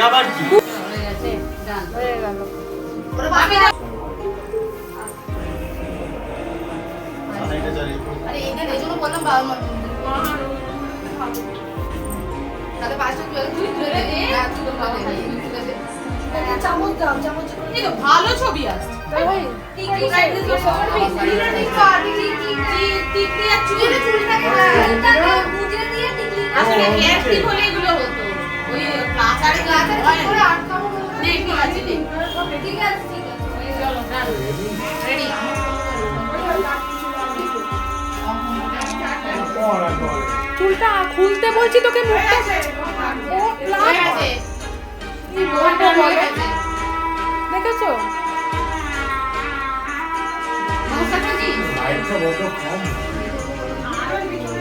আবার কি হয়ে গেছে, ডান হয়ে গেল। আরে এইটা এই জন্য বললাম বাবা মা তাহলে পাঁচটা তুই তুলে দে হ্যাঁ তুই তুলে দে চামচ দাও, চামচ। এই তো ভালো ছবি আসছে তাই ভাই, ঠিক ঠিক ব্রাইটনেস করো টিকলি আর চুলটাকে মুজে দিয়ে টিকলি আসলে ক্যাপটি বলে এগুলো হতো ওই ক্লাচারে করে আটকাবো নে ঠিক আছে নে ঠিক আছে চলো ডান রেডি চুলটা খুলতে বলছি তোকে, মুখটা ও হয়ে গেছে কি বলবো বলো, দেখেছো?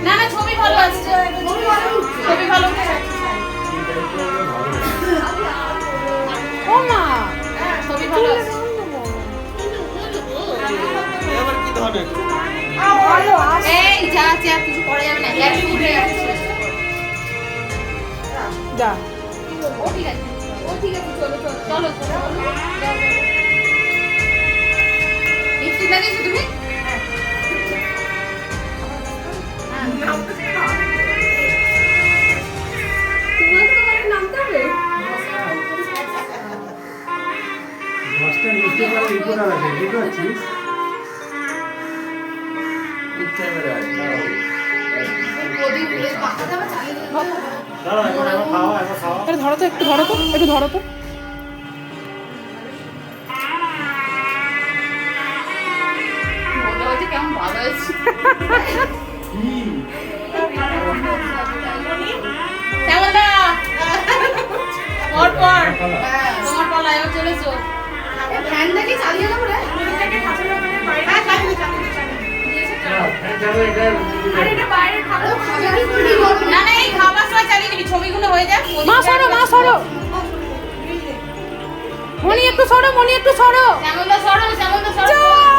না না ছবি ভালো আসছে ছবি ভালো ও মা, ছবি ভালো আসছে আবার কি ধরনের ভালো আসছে। এই যা আছে আর কিছু করা যাবে না এক উঠে যাচ্ছে যা, ও ঠিক আছে চলো চলো চলো লিপস্টিক লাগিয়েছো তুমি দশটা নিউজপেপারে রিপোর্টার আছে, বুঝতে পারছিস? দাঁড়া, এখন খাওয়া, এখন খাওয়া। আরে ধরো তো, একটু ধরো তো, একটু ধরো তো। মনে হচ্ছে কেমন ভালো হয়েছে কি? কেমন দা পর তোমার পালা এবার চলেছো ফ্যানটাকে চালিয়ে দাও রে না না এই খাবার সময় চালিয়ে দিবি ছবিগুলো হয়ে যাক মা সরো, মা সরো, মনি একটু সরো, মনি একটু সরো। শ্যামলদা সরো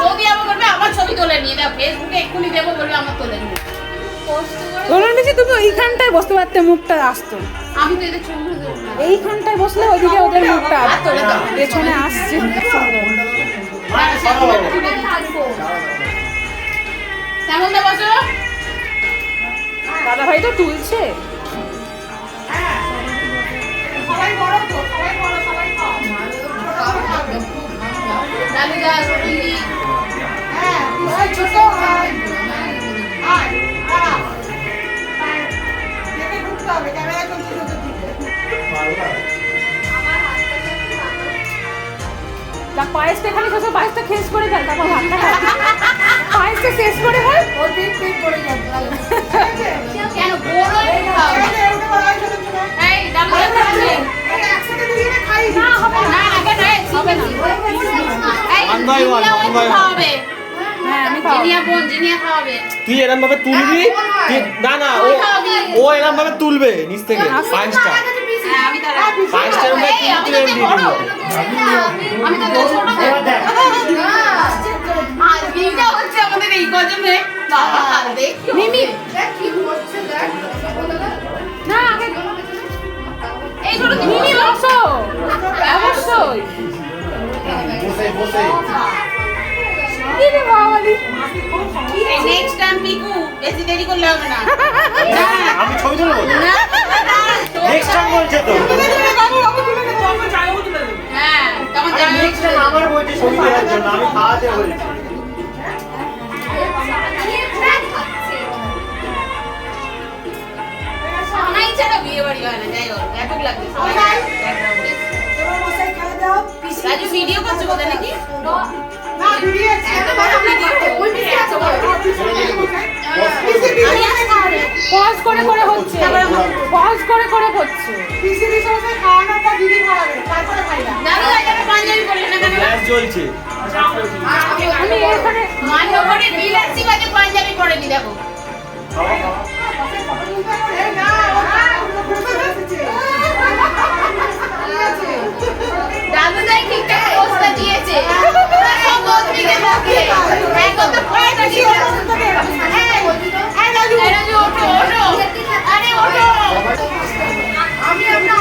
বৌদি আবার বলবে আমার ছবি তোলে নিয়ে দাও ফেসবুকে এক্ষুনি দেবো বলবে আমার তোলে নিয়ে বলুন বেশি, তুমি ওইখানটায় বসতে পারতে, মুখটা আসতো। আমি তো এদের ছবিগুলো দেবো না এইখানটায় বসলে ওইদিকে ওদের মুখটা আসতো, পেছনে আসছে। শ্যামলদা বসো দাদা ভাই তো তুলছে। ডালি যা ছবি পায়েসটা এখানে শেষ, পায়েসটা শেষ করে ফেল, তারপর ভাতটা খা। পায়েসটা শেষ করে ফেল। কেন বড়ই খাও এই ডালি যা খাবে না, হবে না। না আগে নয় হবে না। এই One by one, Jinia one by one. খাওয়াবে হ্যাঁ, আমি খাবো। জিনিয়া খাওয়াবে তুই এরকম ভাবে তুলবি না না ও ও এরকম ভাবে তুলবে নিচ থেকে পাঁচটা হ্যাঁ আমি তারা পাঁচটার মধ্যে এই, আমি তুলে তো দিয়ে বড়। দিবি আমি তো ছোট আর বিটা হচ্ছে আমাদের এই কজনে বাবা দেখি মিমি। দেখ কি হচ্ছে দেখ না, আগে এই ছোট মিমি বসো, অবশ্যই। কি রে বাবালি, নেক্সট টাইম পিকু বেশি দেরি করলে হবে না আমি ছবি তুলবো নেক্সট টাইম বলছে তো হ্যাঁ তখন যাবে নেক্সট টাইম আমার বলছে ছবি তোলার জন্য আমি খাওয়াতে বলছি সবাই ছাড়া বিয়ে বাড়ি হয় না যাই হোক এত লাগবে সবাই রাজু ভিডিও করছো বোধহয় নাকি না ভিডিও এত বড় ভিডিও ওই ভিডিও এত বড় পজ করে করে হচ্ছে, পজ করে করে হচ্ছে। দাদু আগে পাঞ্জাবি পরলে না কেন গ্যাস জ্বলছে আমি এখানে মান্যবরের বিল আসছি বাজে পাঞ্জাবি পরেনি দেখো দাদু তাই ঠিকঠাক পোস্টটা দিয়েছে সব বদলিকে থাকে এখন তো পড়ে গেছি হ্যাঁ দাদু ওঠো ওঠো আরে ওঠো আমি আমরা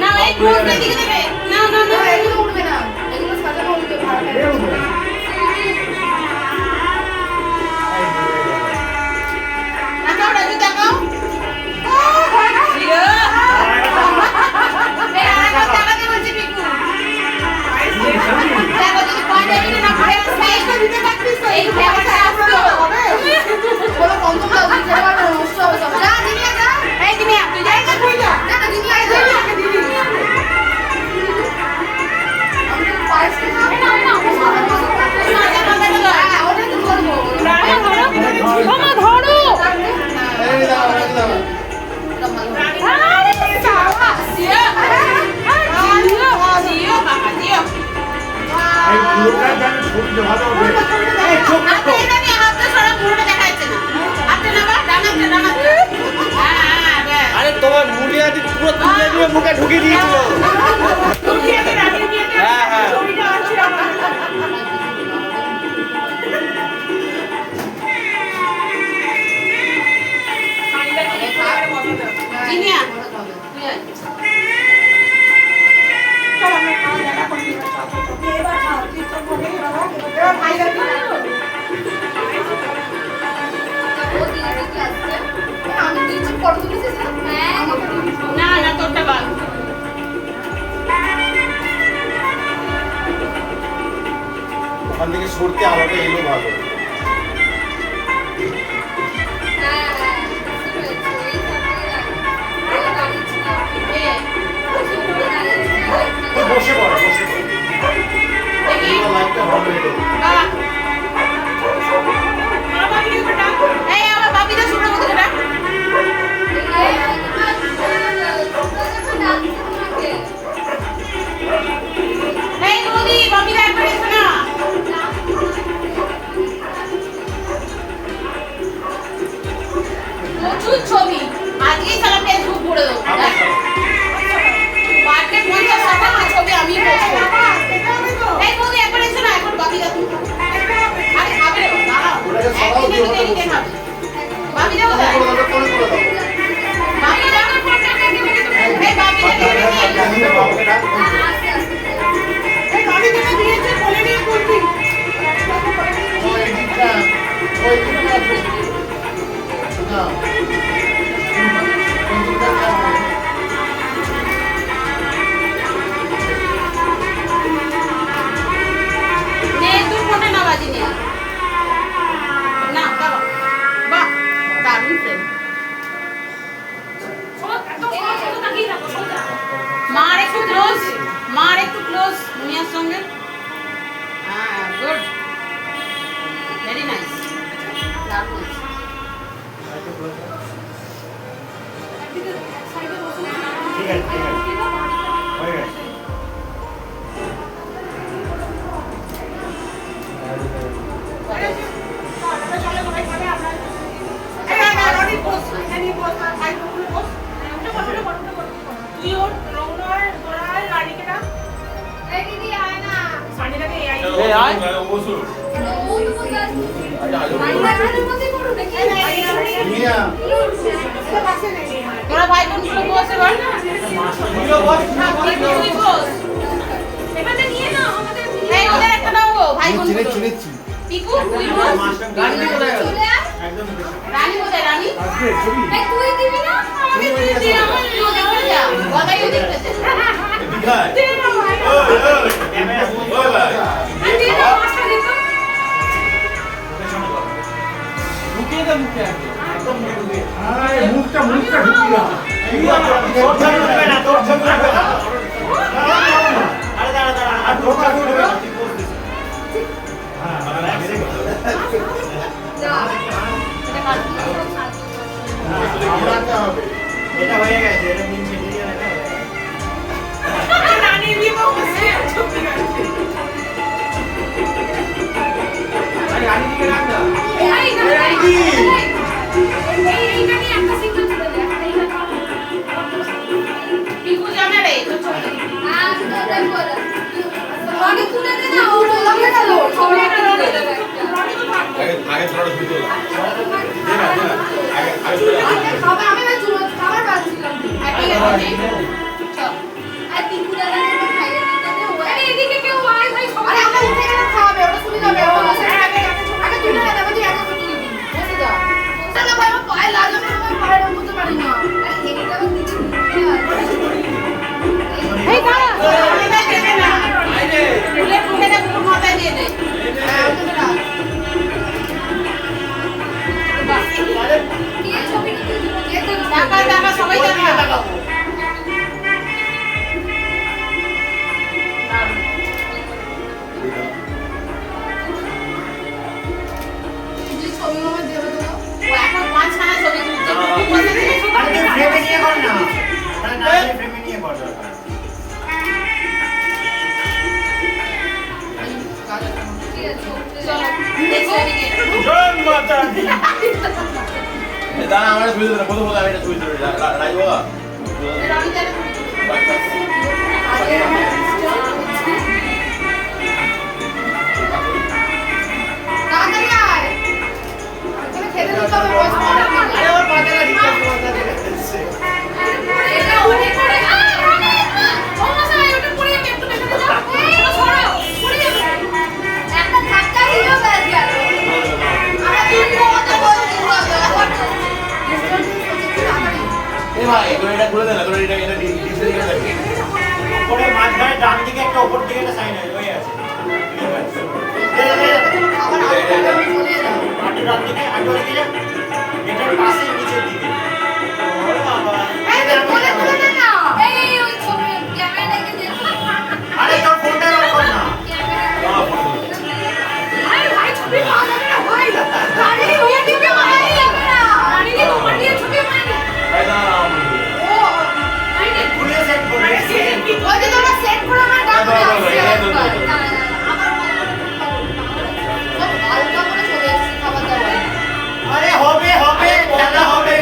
না এই পোস্টের দিকে দেবে না না না এগুলো উঠবে না, এগুলো সাজানো উঠবে ভাড়াটা। দেখাও রাজু দেখাও জিও এই আরেকবার দেখাতে বলছি পিকু দেখো যদি পয়েন্ট এখানে না পড়ে সাইজটা দিতে পারছিস তো এই ক্যামেরা আসবে হবে বলো পঞ্চম দাও, দিতে পারবে না, নষ্ট হবে সব। যা, দিনিয়া যা। এই দিনে তুই যাই না তুই যা না, না, দিনিয়া যা। আমি তো পায়েস খেতে হবে না, আমার সাথে বসে থাকতে হবে। মাঝে মাঝে তো হ্যাঁ, ওটাই তো করবো। রানা ধরো মামা ধরো এই দাও এই দাও আরে চাওয়া জিও জিও বাবা জিও এই পুরোটা যেন ছবিটা ভালো হবে। আপনি এটা নিয়ে হাতটা সরা পুরোটা দেখা যাচ্ছে না হাতটা না বা ডানাতে ডানাতে হ্যাঁ হ্যাঁ আরে তোমার মুড়িয়াটি পুরো তুলে দিয়ে মুখে ঢুকিয়ে দিয়েছিল হ্যাঁ হ্যাঁ জিনিয়া তুই আয় ও দিদি দিদি আসছে। আমি দিচ্ছি, ফটো তুলেছিস না? হ্যাঁ, আমাকে দিবি। না না তোরটা বাদ ওখান থেকে সরতে আলোটা এলো ভালো হ্যাঁ, হ্যাঁ, বুঝতে পেরেছি। এই সামনে ও দাঁড়িয়ে ছিল। এ ও দাঁড়িয়ে ছিল। তো বসে পড়ো বসে পড়ো দেখি লাইটটা ভালো এলো বাবা এই আমার বাপিটা শুরু করতে ডাক এই নদী বাপিটা একবার এসো না প্রচুর ছবি আজকেই সারা ফেসবুক পড়ে দেবো বার্থডে 50 টাকা ছবি আমি পোস্ট করব এই নদী একবার এসো না এখন বাপিটা তুমি আরে খাবে রে দাঁড়াও ওটাকে সরাও দিয়ে ওটা বসে বাপিটা কোথায় করে দাও করে দাও বাপিটা এই বাপিটা জানিয়ে বাবাকে ডাক এই বাপিটা দিয়েছে বলে নিয়ে করবি ওই দিকটা ওই দিকটা না ওই দিকটা নে তুই ফোনটা না বাজি নে না দাও বাহ দারুণ ফ্রেম মার একটু ক্লোজ মুনিয়ার সঙ্গে হ্যাঁ গুড ভেরি নাইস দারুণ ঠিক আছে ঠিক আছে হয়ে গেছে এই দিদি আয় না। এই আয় ও তো বলতে আসছে। মাইন্ডারের মধ্যে করো নাকি? মিয়া তোরা ভাই বোন গুলো বসে বল ভিডিও বস না তুই বস এই ওদের একটা দাও গো ভাই বোন গুলো চিনেছি পিকু তুই বস গাড়ি কোথায় গেল চলে আয়। একদম বেশি। রানী কোথায় রানী আসবে ছবি এই তুই দিবি না? আমাকে তুই তুই আমার তুই দেখতে যা গদাইও দেখতেছে ক্যামেরা ঢুকিয়ে দে মুখে আগে একদম ঢুকে আরে মুখটা ঢুকিয়া তোর ছবি উঠবে না তোর ছবি উঠবে না আরে দাঁড়া দাঁড়া আর তোর ছবি উঠবে না তুই পোজ দিস হ্যাঁ যা। এটা কাট আমরাতে হবে এটা হয়ে গেছে এটা মিন মেটেরিয়াল এটা আরে আগে দিকে রাখ না এই না, এই এইটা নিয়ে একটা সিঙ্গেল তুলে দে। এইটা পিকু জানে রে তো ছোট আর তো দেখো না। রনি তুলে দে না, ও তোলাকে গেল। ছবি একটা তুলে দে একটা। আগে ধরো ভিডিও আগে খাবার আমি চুলো খাবার বাঁচছিলাম। ঠিক আছে চল দাঁড়া আমার ছবি দিতে প্রথম আমি এটা ছবি দিতে রাজ বাবা আমি তাহলে তাড়াতাড়ি আয় তোকে খেতে দিতে হবে বয়স কম আরে ওর মাথাটা রিচার্জ মাথা দিয়ে দিচ্ছে এটা অনেক করে ও মশাই ওটা পড়ে যাবে একটু দেখে দাও ওটা সরাও পড়ে যাবে একটা ধাক্কা দিও ব্যাস গেল আমরা দুটো কথা বলছি এ ভাই এটা খুলে দে না তোর এটা ডিসপ্লে করে রাখি উপরে মাঝখানে ডান দিকে একটা উপর দিকে একটা সাইন আছে ওই আছে আবার চলে যাও আটু ডান দিকে আটু দিকে যা এটার পাশে নিচের দিকে ওরে বাবা এই তুই বলে তুলে দে না এই ওই ছবি ক্যামেরা দেখে দে আরে তোর ফোনটা অন কর না আরে ভাই ছবি পাওয়া যাবে না ভাই গাড়ি হয়ে দিবে ভাই গাড়ি দিয়ে তোমার দিয়ে ছবি মারি ভাই দাঁড়া ও আরে খুলে সেট করে ওই যে তোমরা সেট করে আমার ডান দাও, দাও, আসছে দাও, দাও, দাও, একবার। দাও। না, না, না, আমার সব হালকা করে চলে এসেছি খাবার দাবার আরে হবে হবে খেলা হবে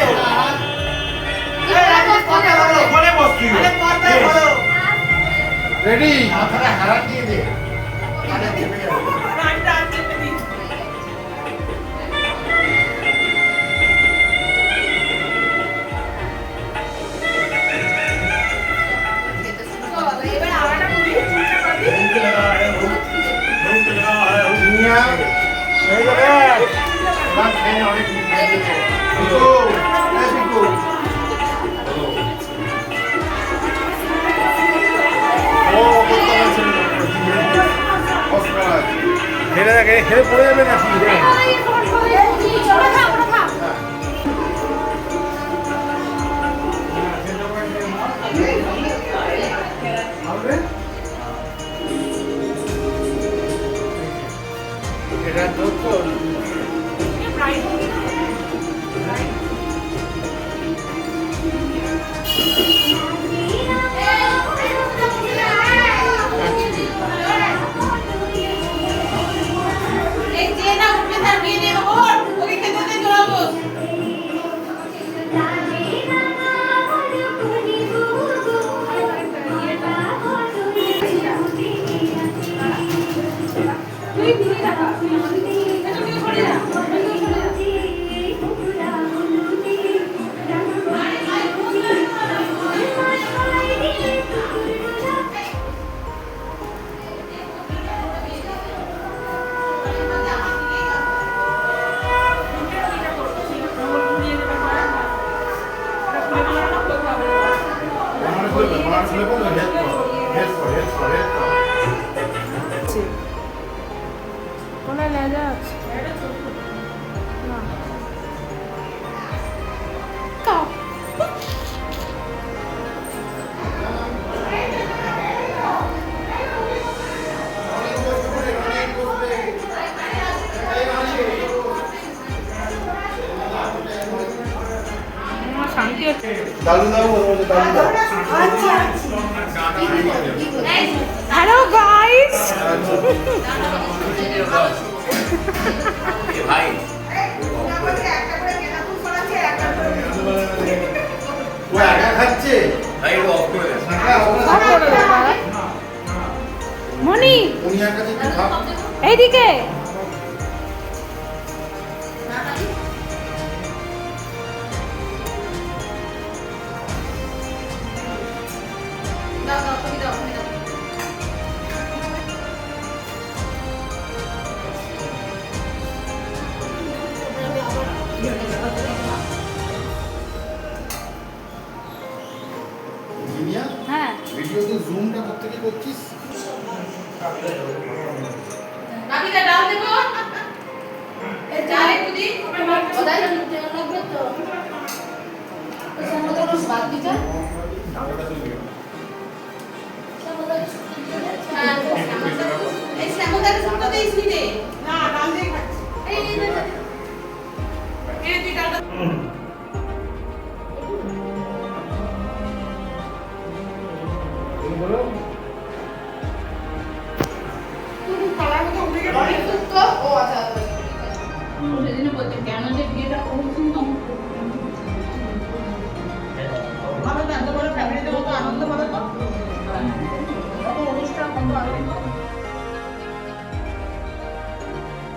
ফোনে বস তুই আরে পর্দায় বলো রেডি মাথাটা হারা দিয়ে দে আরে চেপে যাবে এবার আরেকটা মুভি भूख लगा है भूख लगा है দুনিয়া হয়ে যাবে রাত খেয়ে অনেক পিকু এই পিকু ও কত আছে অস্কার হেরে দেখে হেরে পড়ে যাবে না কি রে ওটা খা ওটা খা হবে এটা তো এই যে না উঠবে তার বিয়ে দিয়ে দেবো ওকে খেতে দে তোরা বস তুই দিয়ে রাখা তুই আমাকে দিয়ে সরে যা কোনায় লেজা আছে না কাও আমার শান্তি হচ্ছে দাদু দাদু দাদু দাদু হ্যালো গাইস এ ভাই ও একা খাচ্ছে ভাই এটা অফ করে দে সব করে দে বাবা। মনি উনিয়ার কাছে কি খাও এইদিকে দাও দাও তুমি দাও তুমি দাও জিনিয়া হ্যাঁ ভিডিওতে জুমটা করতে কি করছিস নাবিটা ডাল দেবো এই চালে কুদি ওটাই নিতে লাগবে তো ওই সামনে তো বাদ দিতে হ্যাঁ এই শ্যামদাকে শুনতে দিস নি রে না ডাল দিয়ে খাচ্ছি এই তুই ডালটা ও আচ্ছা সেদিনও বলতে কেন যে বিয়েটা করছিস না ফ্যামিলিদের মতো আনন্দ বলো তো? কত অনুষ্ঠান কত আনন্দ